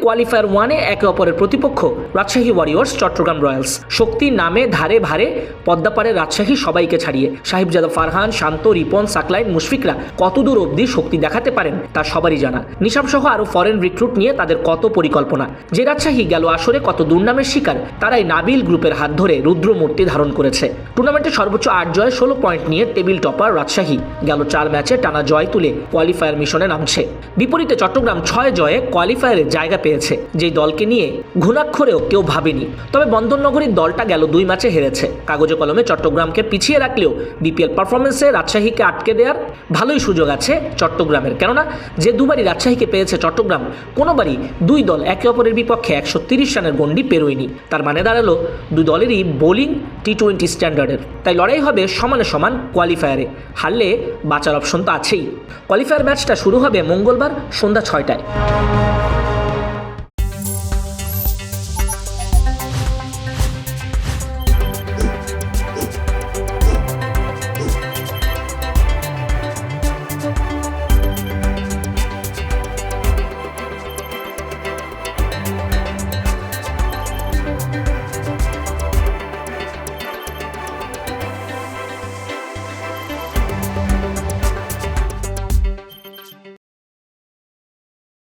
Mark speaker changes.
Speaker 1: Qualifier 1-এ একে অপরের প্রতিপক্ষ রাজশাহী ওয়ারিয়র্স চট্টগ্রাম রয়্যালস। শক্তি নামে ধারে ভারে পদ্মাপাড়ে রাজশাহী সবাইকে ছাড়িয়ে সাহিবজাদা ফারহান, শান্ত, রিপন, সাকলাইন, মুশফিকরা কতদূর অবধি শক্তি দেখাতে পারেন তা সবারই জানা। নিশাম সহ আরও ফরেন রিক্রুট নিয়ে তাদের কত পরিকল্পনা। যে রাজশাহী গেল আসরে কত দুর্নামের শিকার, তারাই নাবিল গ্রুপের হাত ধরে রুদ্রমূর্তি ধারণ করেছে। টুর্নামেন্টে সর্বোচ্চ 8 জয়ে 16 পয়েন্ট নিয়ে টেবিল টপার রাজশাহী গেল 4 ম্যাচে টানা জয় তুলে কোয়ালিফায়ার মিশনে নামছে। বিপরীতে চট্টগ্রাম 6 জয়ে কোয়ালিফায়ারে জায়গা পেয়েছে, যেই দলকে নিয়ে ঘুণাক্ষরেও কেউ ভাবেনি। তবে বন্দরনগরীর দলটা গেল 2 ম্যাচে হেরেছে। কাগজে কলমে চট্টগ্রামকে পিছিয়ে রাখলেও বিপিএল পারফরমেন্সে রাজশাহীকে আটকে দেওয়ার ভালোই সুযোগ আছে চট্টগ্রামের। কেননা যে দুবারই রাজশাহীকে পেয়েছে চট্টগ্রাম, কোনোবারই দুই দল একে অপরের বিপক্ষে 130 রানের গন্ডি পেরোয়নি। তার মানে দাঁড়ালো দুই দলেরই বোলিং টি20 স্ট্যান্ডার্ডের। তাই লড়াই হবে সমানে সমান কোয়ালিফায়ারে। হারলে বাঁচার অপশন তো আছেই। কোয়ালিফায়ার ম্যাচটা শুরু হবে মঙ্গলবার সন্ধ্যা 6টায়।